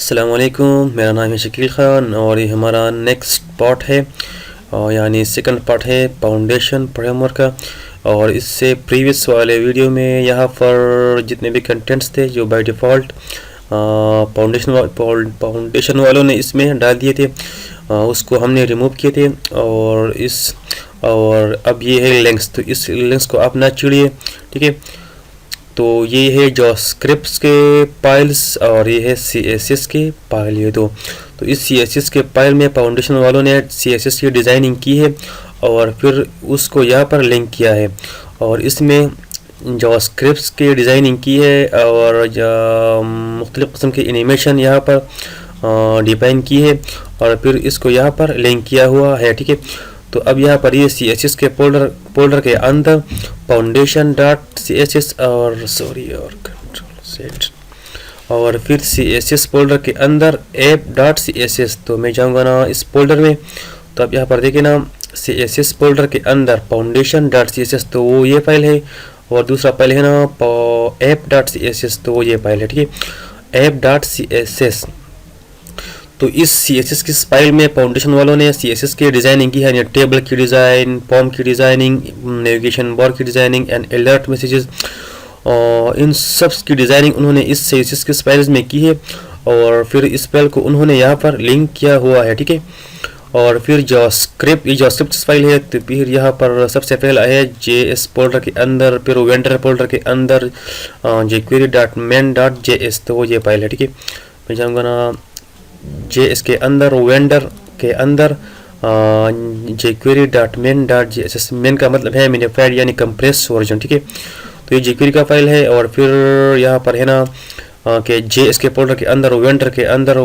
अस्सलाम वालेकुम, मेरा नाम है शकील ख़ान और ये हमारा नेक्स्ट पार्ट है और यानी सेकंड पार्ट है फाउंडेशन फ्रेमवर्क का। और इससे प्रीवियस वाले वीडियो में यहाँ पर जितने भी कंटेंट्स थे जो बाय डिफ़ॉल्ट फाउंडेशन वालों ने इसमें डाल दिए थे, उसको हमने रिमूव किए थे। और अब ये है लिंक्स, तो इस लिंक्स को आप ना चिड़िए, ठीक है। तो ये है जो स्क्रिप्ट्स के फाइल्स और ये है CSS के फाइल, ये दो। तो इस CSS के फाइल में फाउंडेशन वालों ने CSS की डिज़ाइनिंग की है और फिर उसको यहाँ पर लिंक किया है। और इसमें जो स्क्रिप्ट्स की डिज़ाइनिंग की है और मुख्तलिफ़ किस्म के एनिमेशन यहाँ पर डिफाइन की है और फिर इसको यहाँ पर लिंक किया हुआ है, ठीक है। तो अब यहाँ पर ये CSS के फोल्डर के अंदर फाउंडेशन डॉट CSS और कंट्रोल सेट और फिर CSS फोल्डर के अंदर ऐप डॉट CSS। तो मैं जाऊँगा ना इस फोल्डर में, तो अब यहाँ पर देखिए ना CSS फोल्डर के अंदर फाउंडेशन डॉट CSS, तो वो ये फाइल है। और दूसरा फाइल है ना ऐप डॉट CSS, तो वो ये फाइल है, ठीक है, ऐप डॉट CSS। तो इस CSS की फाइल में फाउंडेशन वालों ने CSS की डिज़ाइनिंग की है, टेबल की डिज़ाइन, फॉर्म की डिज़ाइनिंग, नेविगेशन बार की डिज़ाइनिंग एंड अलर्ट मैसेजेस, और इन सब की डिज़ाइनिंग उन्होंने इस CSS की फाइल्स में की है। और फिर इस फाइल को उन्होंने यहाँ पर लिंक किया हुआ है, ठीक है। और फिर जो स्क्रिप्ट फाइल है, तो फिर यहाँ पर सबसे पहला है JS फोल्डर के अंदर, फिर वेंडर फोल्डर के अंदर jQuery.main.js, तो वो ये फाइल है, ठीक है। मैं जाऊँगा ना JS के अंदर, वेंडर के अंदर jQuery.main.js, मेन का मतलब है मिनिफाइड यानी कंप्रेस वर्जन, ठीक है। तो ये jQuery का फाइल है। और फिर यहाँ पर है ना कि JS के फोल्डर के अंदर, वेंडर के अंदर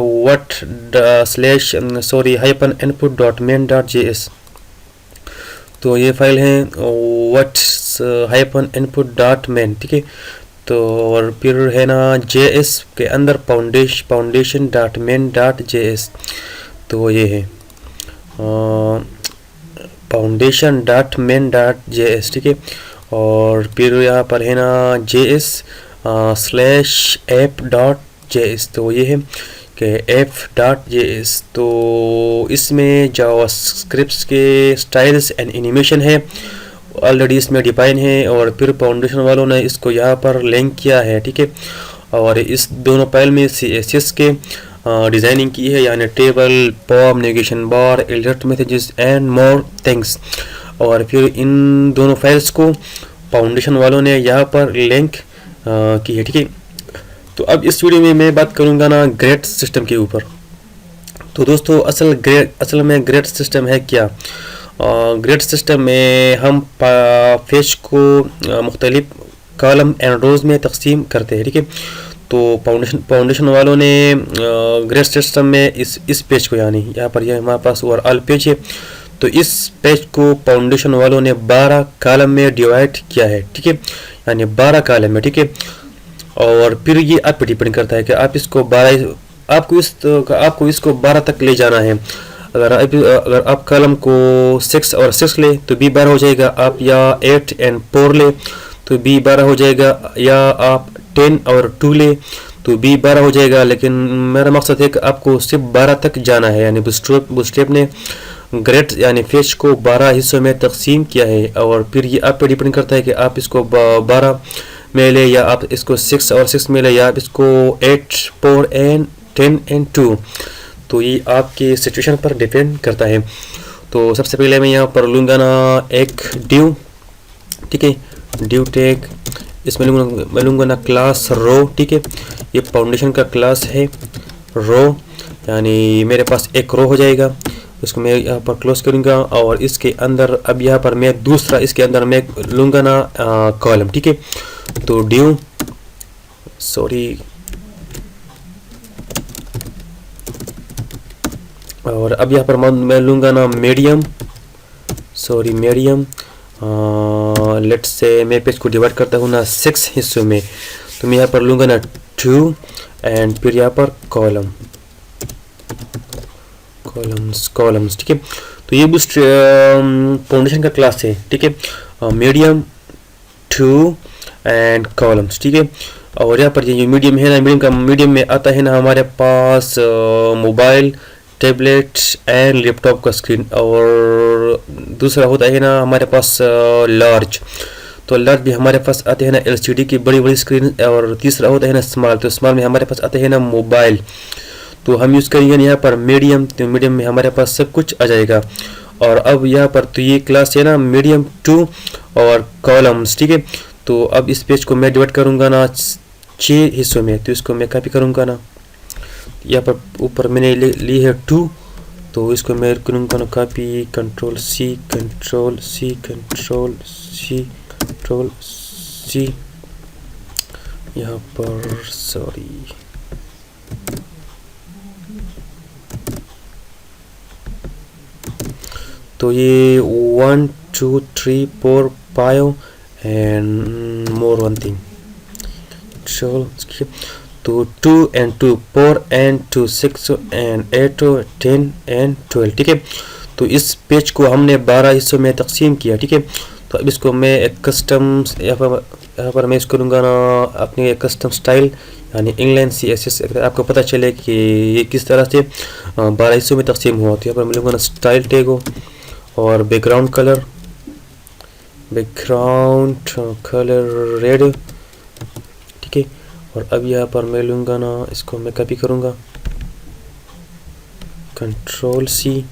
-input.main.js, तो ये फाइल है what-input.main, ठीक है। तो और फिर है ना JS के अंदर foundation.main.js, तो ये है foundation.main.js, ठीक है। और फिर यहाँ पर है ना JS/app.js, तो ये है कि app.js। तो इसमें जावास्क्रिप्ट के स्टाइल्स एंड एनिमेशन है, ऑलरेडी इसमें डिफाइन है। और फिर फाउंडेशन वालों ने इसको यहाँ पर लिंक किया है, ठीक है। और इस दोनों फाइल में CSS के डिज़ाइनिंग की है, यानी table, form, navigation bar, alert messages and more things. और फिर इन दोनों फाइल्स को फाउंडेशन वालों ने यहाँ पर लिंक की है, ठीक है। तो अब इस वीडियो में मैं बात करूँगा ना ग्रेड सिस्टम के ऊपर। तो दोस्तों असल में ग्रेड सिस्टम है क्या? ग्रेड सिस्टम में हम पेज को मुख्तलिफ कॉलम एंड रोज में तकसीम करते हैं, ठीक है। तो फाउंडेशन वालों ने ग्रेड सिस्टम में इस पेज को, यानी यहाँ पर यह हमारे पास ओवरऑल पेज है, तो इस पेज को फाउंडेशन वालों ने 12 कॉलम में डिवाइड किया है, ठीक है, यानी 12 कॉलम में, ठीक है। और फिर ये आप पे डिपेंड करता है कि आप इसको 12 आपको इसको 12 तक ले जाना है। अगर आप कॉलम को 6 और 6 ले तो भी 12 हो जाएगा, आप या 8 और 4 ले तो भी 12 हो जाएगा, या आप 10 और 2 ले तो भी 12 हो जाएगा। लेकिन मेरा मकसद है कि आपको सिर्फ 12 तक जाना है, यानी बूटस्ट्रैप ने ग्रेड यानी पेज को 12 हिस्सों में तकसीम किया है। और फिर ये आप पे डिपेंड करता है कि आप इसको 12 में ले, या आप इसको 6 और 6 में ले, या आप इसको 8, 4 और 10 और 2, तो ये आपके सिचुएशन पर डिपेंड करता है। तो सबसे पहले मैं यहाँ पर लूँगा ना एक ड्यू, ठीक है, ड्यू टैग। इसमें मैं लूँगा ना क्लास रो, ठीक है। ये फाउंडेशन का क्लास है रो, यानी मेरे पास एक रो हो जाएगा, उसको मैं यहाँ पर क्लोज करूँगा। और इसके अंदर अब यहाँ पर मैं दूसरा इसके अंदर मैं लूँगा ना कॉलम, ठीक है। तो ड्यू और अब यहाँ पर मैं लूँगा ना मीडियम, लेट्स से मैं पेज को डिवाइड करता हूँ ना 6 हिस्सों में, तो मैं यहाँ पर लूँगा ना 2 एंड फिर यहाँ पर कॉलम्स, ठीक है। तो ये फाउंडेशन का क्लास है, ठीक है, मीडियम, 2 एंड कॉलम्स, ठीक है। और यहाँ पर ये जो मीडियम है ना, मीडियम में आता है ना हमारे पास मोबाइल, टैबलेट एंड लैपटॉप का स्क्रीन, और दूसरा होता है ना हमारे पास लार्ज। तो लार्ज भी हमारे पास आते हैं ना एलसीडी की बड़ी बड़ी स्क्रीन, और तीसरा होता है ना स्मॉल। तो स्मॉल में हमारे पास आते हैं ना मोबाइल। तो हम यूज़ करेंगे यहाँ पर मीडियम, तो मीडियम में हमारे पास सब कुछ आ जाएगा। और अब यहाँ पर तो ये क्लास है ना मीडियम 2 और कॉलम्स, ठीक है। तो अब इस पेज को मैं डिवाइड करूँगा ना 6 हिस्सों में। तो इसको मैं कॉपी करूँगा ना, यहाँ पर ऊपर मैंने ली है 2, तो इसको मैं करूँगा ना copy, control C control C control C control C, यहाँ पर सॉरी तो ये 1 2 3 4 5 एंड मोर वन थिंग। तो 2 and 2 4 and 2 6 and 8 10 and 12, ठीक है। तो इस पेज को हमने 12 हिस्सों में तकसीम किया, ठीक है। तो अब इसको मैं एक कस्टम यहाँ पर मैं इसको करूँगा ना अपने कस्टम स्टाइल यानी इंग्लैंड CSS, आपको पता चले कि ये किस तरह से 12 हिस्सों में तकसीम हुआ। तो यहाँ पर मैं लूँगा ना स्टाइल टैग और बैकग्राउंड कलर रेड, ठीक है। और अब यहाँ पर मैं लूँगा ना, इसको मैं कॉपी करूँगा, control C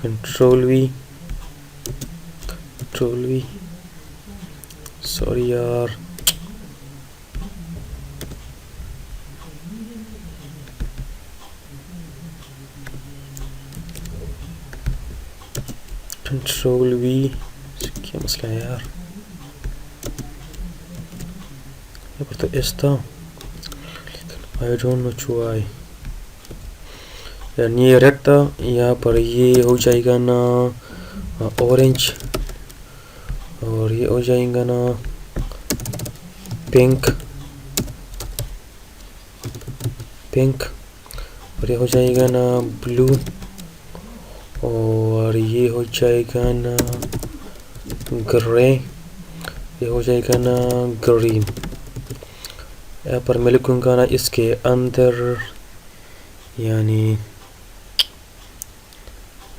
control V sorry यार, कंट्रोल V, क्या मसला है यार, यहाँ पर तो एस था, आई डोंट नो व्हाई। यानी ये रेड था, यहाँ पर ये हो जाएगा ना ऑरेंज, और ये हो जाएगा ना पिंक, और ये हो जाएगा ना ब्लू, और ये हो जाएगा ना ग्रे, ये हो जाएगा ना ग्रीन। यहाँ पर मैं लिखूँगा ना इसके अंदर, यानी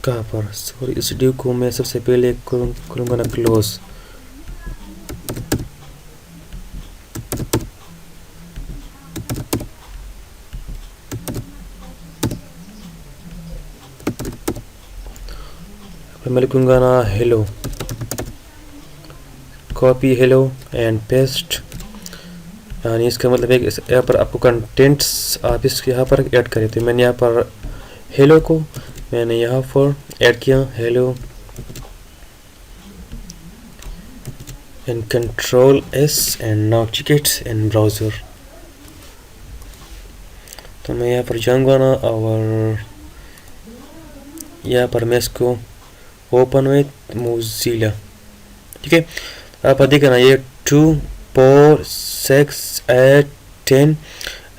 कहाँ पर, सॉरी, इस ड्यू को मैं सबसे पहले करूँगा ना क्लोज। मैं लिखूँगा ना hello, copy hello and paste, यानी इसका मतलब है कि यहाँ पर आपको कंटेंट्स आप इसके यहाँ पर ऐड करें। तो मैंने यहाँ पर हेलो को मैंने यहाँ पर ऐड किया, hello and control S and now check it in browser. तो मैं यहाँ पर जाऊँगा ना, और यहाँ पर मैं इसको ओपन विथ मोज़िला, ठीक है। आप देखना ये 2 4 6 8 10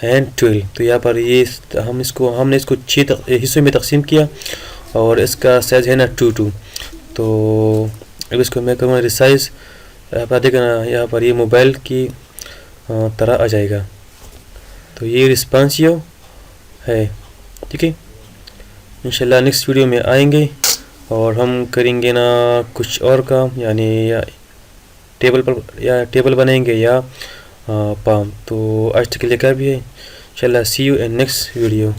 एंड 12। तो यहाँ पर ये हमने इसको 6 हिस्सों में तकसीम किया, और इसका साइज़ है ना 2 तो अब इसको मैं करूँगा रिसाइज। आप देखना यहाँ पर ये मोबाइल की तरह आ जाएगा। तो ये रिस्पॉन्सिव है, ठीक है। इंशाल्लाह नेक्स्ट वीडियो में आएंगे और हम करेंगे ना कुछ और काम, यानी या टेबल बनाएंगे या पाम। तो आज तक के लिए क्या भी है, इंशाल्लाह सी यू इन नेक्स्ट वीडियो।